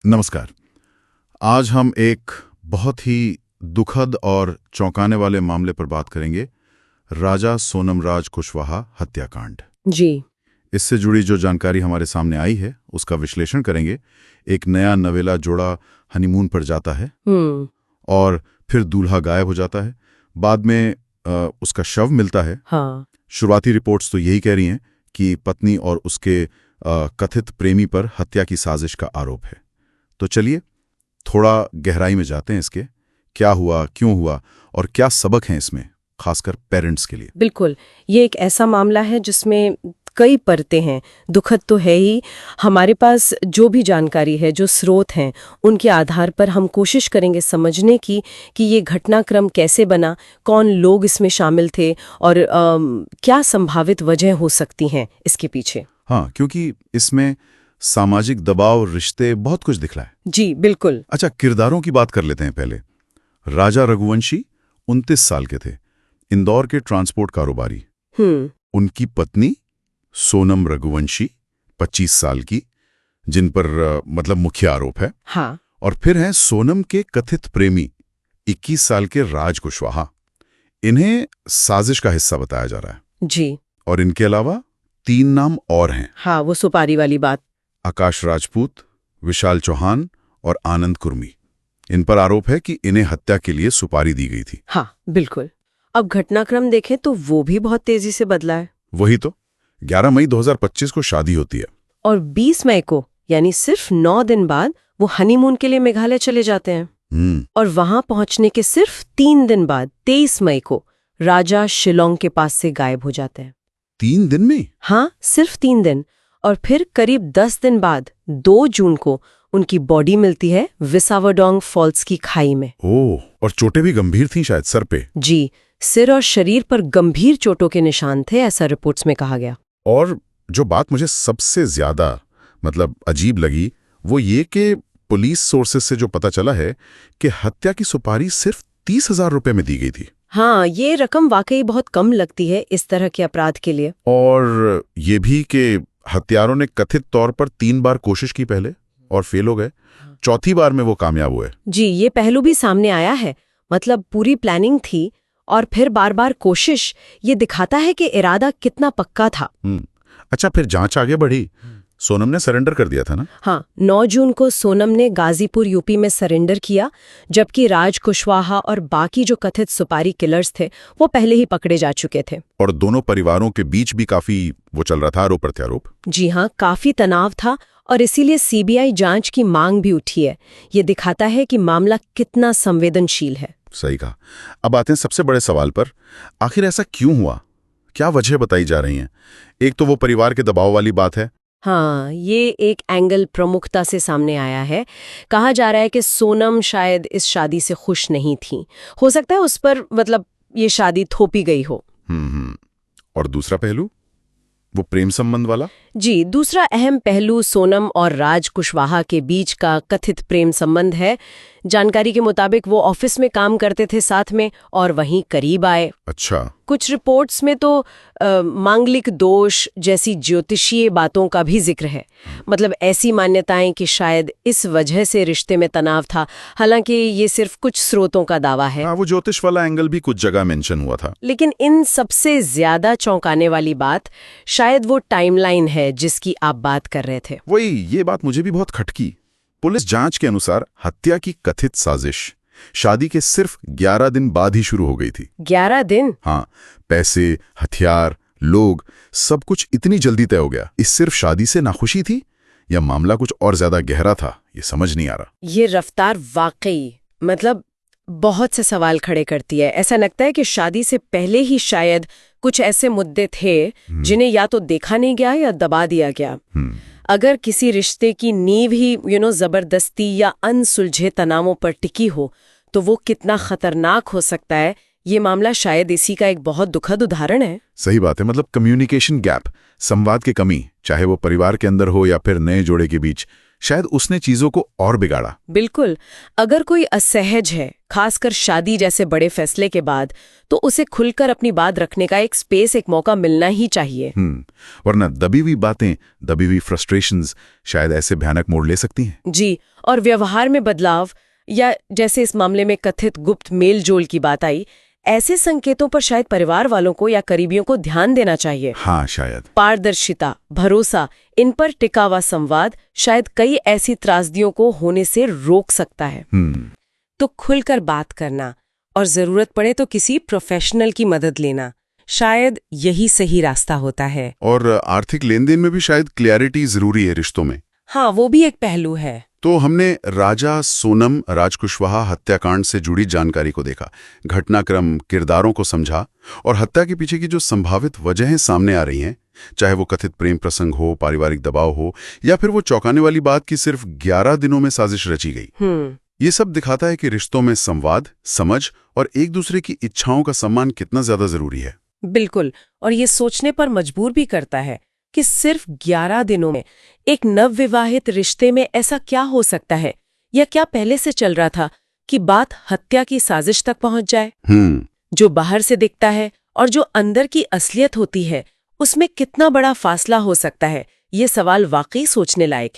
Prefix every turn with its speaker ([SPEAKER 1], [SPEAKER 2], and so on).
[SPEAKER 1] नमस्कार। आज हम एक बहुत ही दुखद और चौंकाने वाले मामले पर बात करेंगे, राजा सोनमराज कुशवाहा हत्याकांड।
[SPEAKER 2] जी।
[SPEAKER 1] इससे जुड़ी जो जानकारी हमारे सामने आई है उसका विश्लेषण करेंगे। एक नया नवेला जोड़ा हनीमून पर जाता है और फिर दूल्हा गायब हो जाता है। बाद में उसका शव मिलता है।
[SPEAKER 2] हाँ।
[SPEAKER 1] शुरुआती रिपोर्ट्स तो यही कह रही हैं कि पत्नी और उसके कथित प्रेमी पर हत्या की साजिश का आरोप है। तो चलिए थोड़ा गहराई में जाते हैं इसके, क्या हुआ, क्यों हुआ और क्या सबक हैं इसमें, खासकर पेरेंट्स के लिए।
[SPEAKER 2] बिल्कुल, ये एक ऐसा मामला है जिसमें कई परतें हैं। दुखद तो है ही। हमारे पास जो भी जानकारी है, जो स्रोत हैं, उनके आधार पर हम कोशिश करेंगे समझने की कि ये घटनाक्रम कैसे बना, कौन लोग इसमें शामिल थे और क्या संभावित वजह हो सकती हैं इसके पीछे।
[SPEAKER 1] हाँ, क्योंकि इसमें सामाजिक दबाव, रिश्ते, बहुत कुछ दिख रहा है।
[SPEAKER 2] जी बिल्कुल।
[SPEAKER 1] अच्छा, किरदारों की बात कर लेते हैं पहले। राजा रघुवंशी 29 साल के थे, इंदौर के ट्रांसपोर्ट कारोबारी। उनकी पत्नी सोनम रघुवंशी 25 साल की, जिन पर मतलब मुख्य आरोप है।
[SPEAKER 2] हाँ।
[SPEAKER 1] और फिर हैं सोनम के कथित प्रेमी 21 साल के राज कुशवाहा। इन्हें साजिश का हिस्सा बताया जा रहा है।
[SPEAKER 2] जी।
[SPEAKER 1] और इनके अलावा 3 नाम और हैं।
[SPEAKER 2] हाँ, वो सुपारी वाली बात।
[SPEAKER 1] आकाश राजपूत, विशाल चौहान और आनंद कुर्मी। इन पर आरोप है कि इन्हें हत्या के लिए सुपारी दी गई थी।
[SPEAKER 2] हाँ बिल्कुल। अब घटनाक्रम देखें तो वो भी बहुत तेजी से बदला है।
[SPEAKER 1] वही तो, 11 मई 2025 को शादी होती है
[SPEAKER 2] और 20 मई को, यानी सिर्फ 9 दिन बाद, वो हनीमून के लिए मेघालय चले जाते हैं। और वहां पहुंचने के सिर्फ 3 दिन बाद 23 मई को राजा शिलोंग के पास से गायब हो जाते हैं।
[SPEAKER 1] 3 दिन में?
[SPEAKER 2] हाँ, सिर्फ 3 दिन। और फिर करीब 10 दिन बाद 2 जून को उनकी बॉडी मिलती है विसावडोंग फॉल्स की खाई में।
[SPEAKER 1] ओह, और चोटें भी गंभीर थीं शायद सर पे।
[SPEAKER 2] जी, सिर और शरीर पर गंभीर चोटों के निशान थे, ऐसा रिपोर्ट्स में कहा गया।
[SPEAKER 1] और जो बात मुझे सबसे ज्यादा अजीब लगी वो ये कि पुलिस सोर्सेस से जो पता चला है कि हत्या की सुपारी सिर्फ 30,000 रुपए में दी गई थी।
[SPEAKER 2] हाँ, ये रकम वाकई बहुत कम लगती है इस तरह के अपराध के लिए।
[SPEAKER 1] और ये भी कि हत्यारों ने कथित तौर पर 3 बार कोशिश की पहले और फेल हो गए। चौथी बार में वो कामयाब हुए।
[SPEAKER 2] जी, ये पहलू भी सामने आया है। मतलब पूरी प्लानिंग थी और फिर बार बार कोशिश। ये दिखाता है कि इरादा कितना पक्का था।
[SPEAKER 1] अच्छा, फिर जांच आगे बढ़ी। सोनम ने सरेंडर कर दिया था ना?
[SPEAKER 2] हाँ, 9 जून को सोनम ने गाजीपुर यूपी में सरेंडर किया, जबकि राज कुशवाहा और बाकी जो कथित सुपारी किलर्स थे वो पहले ही पकड़े जा चुके थे।
[SPEAKER 1] और दोनों परिवारों के बीच भी काफी वो चल रहा था, आरोप प्रत्यारोप।
[SPEAKER 2] जी हाँ, काफी तनाव था और इसीलिए सीबीआई जांच की मांग भी उठी है। ये दिखाता है कि मामला कितना संवेदनशील है।
[SPEAKER 1] सही कहा। अब आते हैं सबसे बड़े सवाल पर, आखिर ऐसा क्यों हुआ? क्या वजह बताई जा रही हैं? एक तो वो परिवार के दबाव वाली बात है।
[SPEAKER 2] हाँ, ये एक एंगल प्रमुखता से सामने आया है। कहा जा रहा है कि सोनम शायद इस शादी से खुश नहीं थी। हो सकता है उस पर ये शादी थोपी गई हो।
[SPEAKER 1] और दूसरा पहलू, वो प्रेम संबंध वाला।
[SPEAKER 2] जी, दूसरा अहम पहलू सोनम और राज कुशवाहा के बीच का कथित प्रेम संबंध है। जानकारी के मुताबिक वो ऑफिस में काम करते थे साथ में और वहीं करीब आए।
[SPEAKER 1] अच्छा।
[SPEAKER 2] कुछ रिपोर्ट्स में तो मांगलिक दोष जैसी ज्योतिषीय बातों का भी जिक्र है। मतलब ऐसी मान्यताएं कि शायद इस वजह से रिश्ते में तनाव था। हालांकि ये सिर्फ कुछ स्रोतों का दावा है।
[SPEAKER 1] हाँ, वो ज्योतिष वाला एंगल भी कुछ जगह मेंशन हुआ था।
[SPEAKER 2] लेकिन इन सबसे ज्यादा चौंकाने वाली बात शायद वो टाइमलाइन है जिसकी आप बात कर रहे थे।
[SPEAKER 1] वही, ये बात मुझे भी बहुत खटकी। पुलिस जांच के अनुसार हत्या की कथित साजिश शादी के सिर्फ 11 दिन बाद ही शुरू हो गई थी।
[SPEAKER 2] 11 दिन?
[SPEAKER 1] हाँ, पैसे, हथियार, लोग, सब कुछ इतनी जल्दी तय हो गया। इस सिर्फ शादी से नाखुशी थी या मामला कुछ और ज्यादा गहरा था, ये समझ नहीं आ रहा।
[SPEAKER 2] ये रफ्तार वाकई बहुत से सवाल खड़े करती है। ऐसा लगता है कि शादी से पहले ही शायद कुछ ऐसे मुद्दे थे जिन्हें या तो देखा नहीं गया या दबा दिया गया। अगर किसी रिश्ते की नींव ही जबरदस्ती या अनसुलझे तनावों पर टिकी हो तो वो कितना खतरनाक हो सकता है। ये मामला शायद इसी का एक बहुत दुखद उदाहरण है।
[SPEAKER 1] सही बात है। कम्युनिकेशन गैप, संवाद की कमी, चाहे वो परिवार के अंदर हो या फिर नए जोड़े के बीच, शायद उसने चीजों को और बिगाड़ा।
[SPEAKER 2] बिल्कुल। अगर कोई असहज है, खासकर शादी जैसे बड़े फैसले के बाद, तो उसे खुलकर अपनी बात रखने का एक स्पेस, एक मौका मिलना ही चाहिए।
[SPEAKER 1] वरना दबी हुई बातें, दबी हुई फ्रस्ट्रेशंस शायद ऐसे भयानक मोड़ ले सकती हैं।
[SPEAKER 2] जी, और व्यवहार में बदलाव, या जैसे इस मामले में कथित गुप्त मेल जोल की बात आई, ऐसे संकेतों पर शायद परिवार वालों को या करीबियों को ध्यान देना चाहिए।
[SPEAKER 1] हाँ, शायद।
[SPEAKER 2] पारदर्शिता, भरोसा, इन पर टिका हुआ संवाद शायद कई ऐसी त्रासदियों को होने से रोक सकता है। तो खुलकर बात करना, और जरूरत पड़े तो किसी प्रोफेशनल की मदद लेना, शायद यही सही रास्ता होता है।
[SPEAKER 1] और आर्थिक लेनदेन में भी शायद क्लैरिटी जरूरी है रिश्तों में।
[SPEAKER 2] हाँ, वो भी एक पहलू है।
[SPEAKER 1] तो हमने राजा सोनम राजकुशवाहा हत्याकांड से जुड़ी जानकारी को देखा, घटनाक्रम, किरदारों को समझा, और हत्या के पीछे की जो संभावित वजहें सामने आ रही हैं, चाहे वो कथित प्रेम प्रसंग हो, पारिवारिक दबाव हो, या फिर वो चौंकाने वाली बात कि सिर्फ 11 दिनों में साजिश रची गई। ये सब दिखाता है कि रिश्तों में संवाद, समझ और एक दूसरे की इच्छाओं का सम्मान कितना ज्यादा जरूरी है।
[SPEAKER 2] बिल्कुल, और ये सोचने पर मजबूर भी करता है कि सिर्फ 11 दिनों में एक नवविवाहित रिश्ते में ऐसा क्या हो सकता है, या क्या पहले से चल रहा था कि बात हत्या की साजिश तक पहुंच जाए। जो बाहर से दिखता है और जो अंदर की असलियत होती है, उसमें कितना बड़ा फासला हो सकता है। ये सवाल वाकई सोचने लायक है।